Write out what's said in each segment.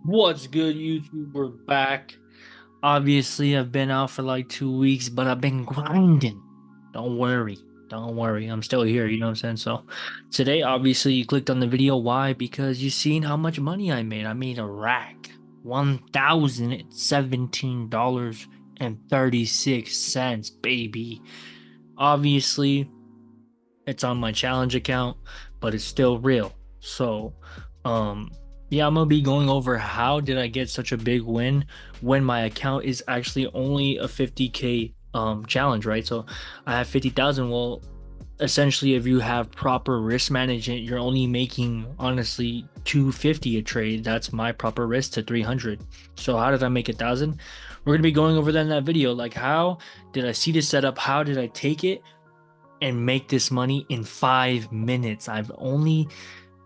What's good, YouTube? We're back. Obviously, I've been out for like 2 weeks, but I've been grinding. Don't worry. Don't worry. I'm still here, you know what I'm saying? So, today, obviously, you clicked on the video. Why? Because you seen how much money I made. I made a rack. $1,017.36, baby. Obviously, it's on my challenge account, but it's still real. So, um, yeah, I'm gonna be going over how did I get such a big win when my account is actually only a 50K challenge, right? So I have 50,000. Well, essentially, if you have proper risk management, you're only making honestly 250 a trade. That's my proper risk to 300. So how did I make 1,000? We're gonna be going over that in that video. Like, how did I see this setup? How did I take it and make this money in 5 minutes? I've only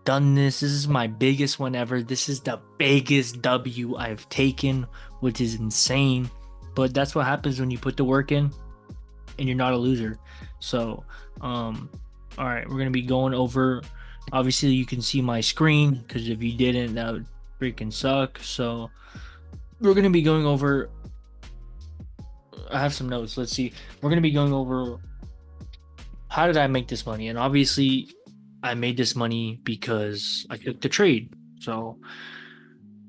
done this. This is my biggest one ever. This is the biggest W I've taken, which is insane. But that's what happens when you put the work in and you're not a loser. So, all right, we're gonna be going over. Obviously, you can see my screen because if you didn't, that would freaking suck. So, we're gonna be going over. I have some notes. Let's see. We're gonna be going over how did I make this money? And obviously, I made this money because I took the trade. So,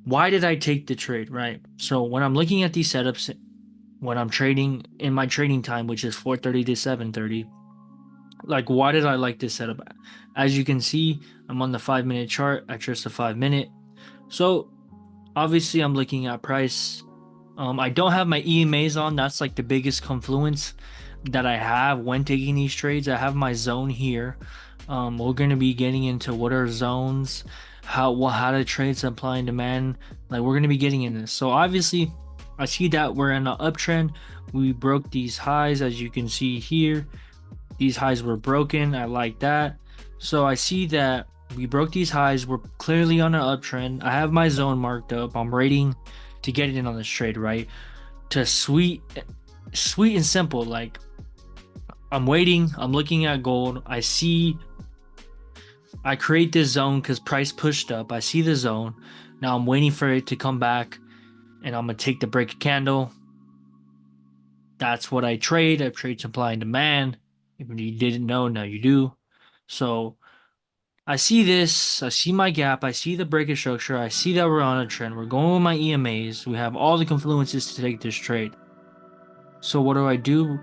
why did I take the trade, right? So, when I'm looking at these setups, when I'm trading in my trading time, which is 4:30 to 7:30, like, why did I like this setup? As you can see, I'm on the 5 minute chart. I trust the 5 minute. So, obviously, I'm looking at price. I don't have my EMAs on. That's like the biggest confluence that I have when taking these trades. I have my zone here. We're going to be getting into what are zones, how to trade supply and demand. Like, we're going to be getting in this. So obviously, I see that we're in an uptrend. We broke these highs, as you can see here. These highs were broken. I like that. So I see that we broke these highs. We're clearly on an uptrend. I have my zone marked up. I'm waiting to get in on this trade, right? To sweet and simple. Like, I'm waiting. I'm looking at gold. I create this zone because price pushed up. I see the zone. Now I'm waiting for it to come back, and I'm gonna take the break of candle. That's what I trade. I trade supply and demand. If you didn't know, now you do. So I see this. I see my gap. I see the break of structure. I see that we're on a trend. We're going with my EMAs. We have all the confluences to take this trade. So what do I do?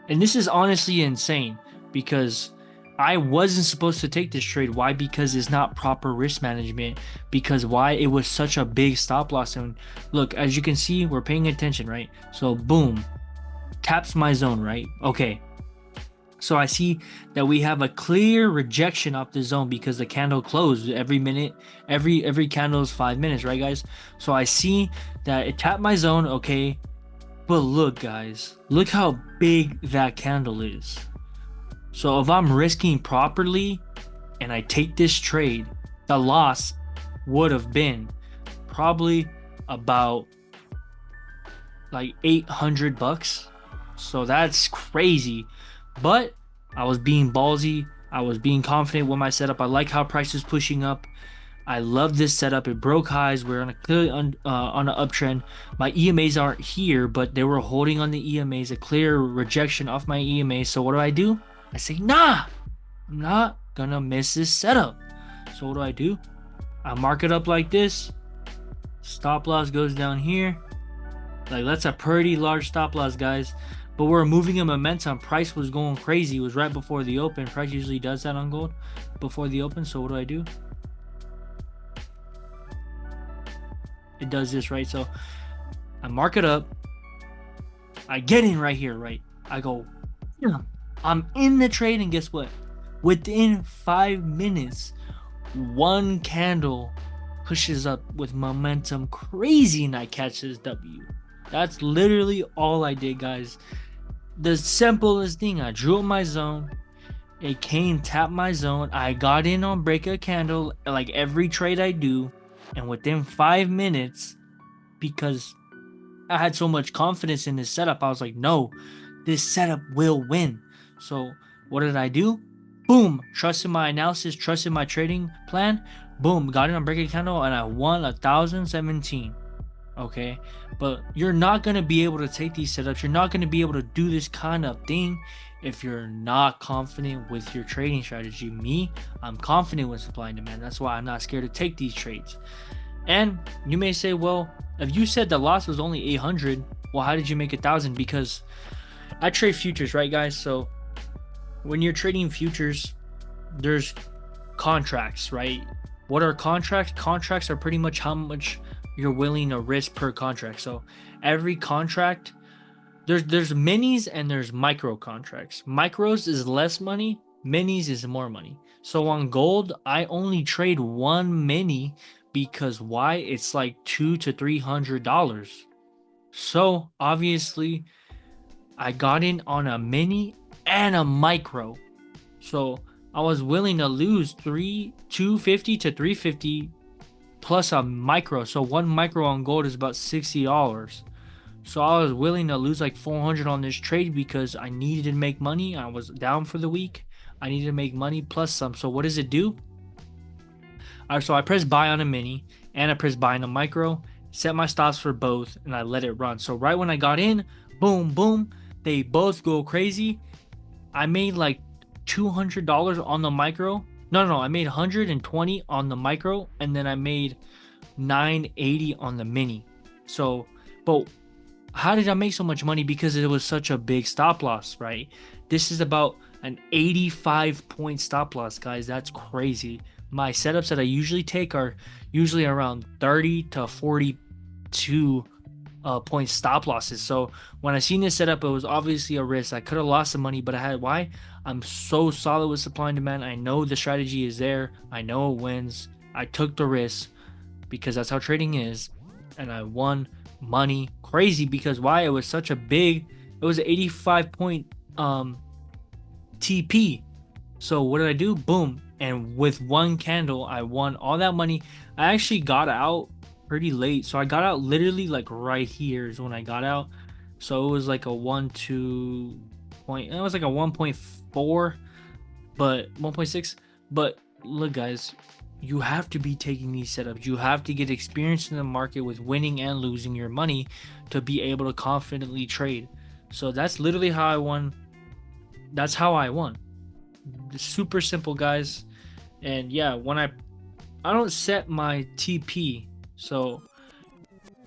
And this is honestly insane because I wasn't supposed to take this trade. Why? Because it's not proper risk management. Because why? It was such a big stop loss. And look, as you can see, we're paying attention, right? So boom, taps my zone, right? Okay. So I see that we have a clear rejection off the zone because the candle closed every minute. Every candle is 5 minutes, right, guys? So I see that it tapped my zone. Okay. But look, guys, look how big that candle is. So if I'm risking properly and I take this trade, the loss would have been probably about like 800 bucks. So that's crazy. But I was being ballsy. I was being confident with my setup. I like how price is pushing up. I love this setup. It broke highs. We're on a clearly on an uptrend. My EMAs aren't here, but they were holding on the EMAs. A clear rejection off my EMAs. So what do? I say, nah, I'm not gonna miss this setup. So what do? I mark it up like this. Stop loss goes down here. Like, that's a pretty large stop loss, guys. But we're moving a momentum. Price was going crazy. It was right before the open. Price usually does that on gold before the open. So what do? It does this, right? So I mark it up. I get in right here, right? I go, yeah. I'm in the trade, and guess what? Within 5 minutes, one candle pushes up with momentum crazy, and I catch this W. That's literally all I did, guys. The simplest thing. I drew up my zone. It came, tapped my zone. I got in on break a candle like every trade I do, and within 5 minutes, because I had so much confidence in this setup, I was like, no, this setup will win. So what did I do? Boom, trusted my analysis, trusted my trading plan, Boom, got it on break a candle, and I won 1,017. Okay, but you're not going to be able to take these setups. You're not going to be able to do this kind of thing if you're not confident with your trading strategy. Me, I'm confident with supply and demand. That's why I'm not scared to take these trades. And you may say, well, if you said the loss was only 800, well, how did you make 1,000? Because I trade futures, right, guys? So when you're trading futures, there's contracts, right? What are contracts? Contracts are pretty much how much you're willing to risk per contract. So every contract, there's minis and there's micro contracts. Micros is less money, minis is more money. So on gold, I only trade one mini because why? It's like $200 to $300. So obviously, I got in on a mini and a micro. So I was willing to lose 250 to 350 plus a micro. So one micro on gold is about $60. So I was willing to lose like 400 on this trade because I needed to make money. I was down for the week. I needed to make money plus some. So what does it do? So I press buy on a mini and I press buy on a micro, set my stops for both, and I let it run. So right when I got in, boom, boom, they both go crazy. I made like $200 on the micro. No, I made 120 on the micro, and then I made 980 on the mini. So, but how did I make so much money? Because it was such a big stop loss, right? This is about an 85 point stop loss, guys. That's crazy. My setups that I usually take are usually around 30 to 42 point stop losses. So when I seen this setup, it was obviously a risk. I could have lost some money, but I had why? I'm so solid with supply and demand. I know the strategy is there. I know it wins. I took the risk because that's how trading is, and I won money crazy because why? It was such a big. It was an 85 point TP. So what did I do? Boom. And with one candle, I won all that money. I actually got out pretty late. So I got out literally like right here is when I got out. So it was like a 1.2 point. It was like a 1.4, but 1.6. But look, guys, you have to be taking these setups. You have to get experience in the market with winning and losing your money to be able to confidently trade. So that's literally how I won. That's how I won. Super simple, guys. And yeah, when I don't set my TP. So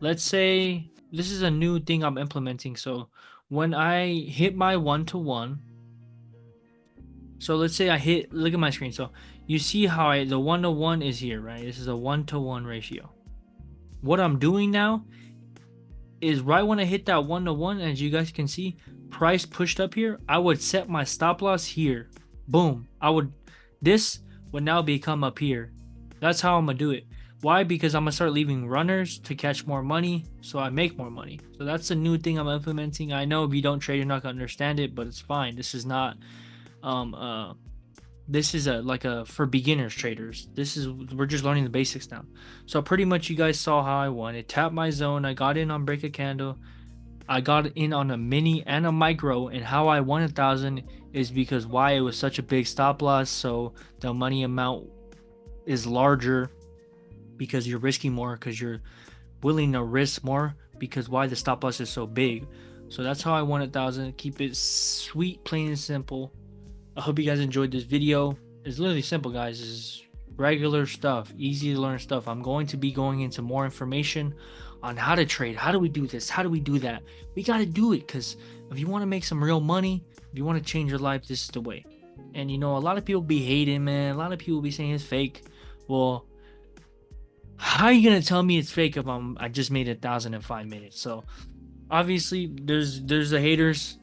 let's say this is a new thing I'm implementing. So when I hit my 1-to-1, so let's say I hit, look at my screen. So you see how the 1-to-1 is here, right? This is a 1-to-1 ratio. What I'm doing now is right when I hit that 1-to-1, as you guys can see, price pushed up here, I would set my stop loss here. Boom. This would now become up here. That's how I'm gonna do it. Why? Because I'm gonna start leaving runners to catch more money, so I make more money. So that's a new thing I'm implementing. I know if you don't trade, you're not gonna understand it, but it's fine. This is not this is like a for beginners traders. We're just learning the basics now. So pretty much you guys saw how I won. It tapped my zone. I got in on break a candle. I got in on a mini and a micro, and how I won 1,000 is because why? It was such a big stop loss, so the money amount is larger because you're risking more, because you're willing to risk more, because why? The stop loss is so big. So that's how I won 1,000. Keep it sweet, plain and simple. I hope you guys enjoyed this video. It's literally simple, guys. It's regular stuff, easy to learn stuff. I'm going to be going into more information on how to trade. How do we do this? How do we do that? We got to do it, because if you want to make some real money, if you want to change your life, this is the way. And you know, a lot of people be hating, man. A lot of people be saying it's fake. Well, how are you gonna tell me it's fake if I just made 1,000 in 5 minutes? So obviously there's the haters,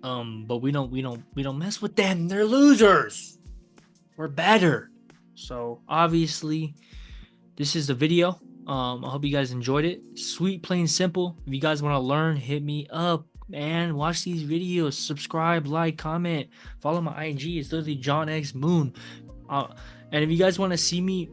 but we don't mess with them. They're losers. We're better. So obviously this is the video. I hope you guys enjoyed it. Sweet, plain, simple. If you guys want to learn, hit me up, man. Watch these videos, subscribe, like, comment, follow my IG. It's literally John X Moon. And if you guys want to see me,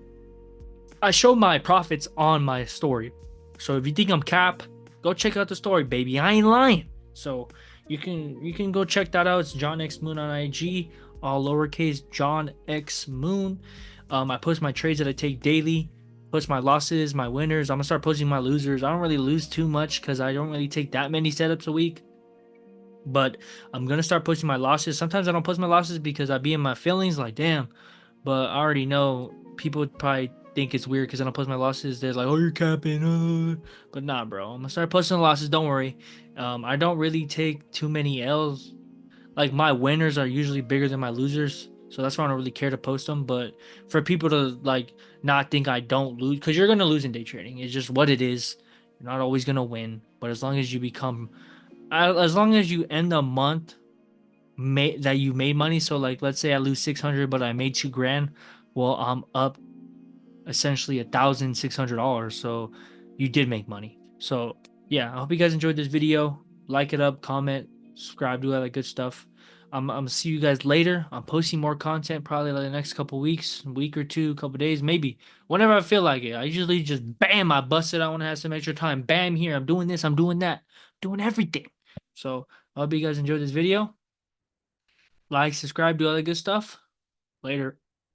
I show my profits on my story. So if you think I'm cap, go check out the story, baby. I ain't lying. So you can go check that out. It's John X Moon on IG, all lowercase, John X Moon. I post my trades that I take daily, post my losses, my winners. I'm gonna start posting my losers. I don't really lose too much because I don't really take that many setups a week. But I'm gonna start posting my losses. Sometimes I don't post my losses because I be in my feelings like, damn. But I already know people would probably think it's weird because I don't post my losses. They're like, oh, you're capping. But nah, bro. I'm gonna start posting the losses. Don't worry. I don't really take too many L's. Like my winners are usually bigger than my losers, so that's why I don't really care to post them. But for people to like not think I don't lose, because you're gonna lose in day trading. It's just what it is. You're not always gonna win, but as long as you become, as long as you end the month that you made money. So like, let's say I lose 600, but I made 2 grand. Well, I'm up essentially $1,600. So you did make money. So yeah, I hope you guys enjoyed this video. Like it up, comment, subscribe, do all that good stuff. I'm gonna see you guys later. I'm posting more content probably like the next couple weeks, a week or two, couple days, maybe whenever I feel like it. I usually just bam, I bust it. I want to have some extra time. Bam, here I'm doing this, I'm doing that, doing everything. So I hope you guys enjoyed this video. Like, subscribe, do all that good stuff. Later.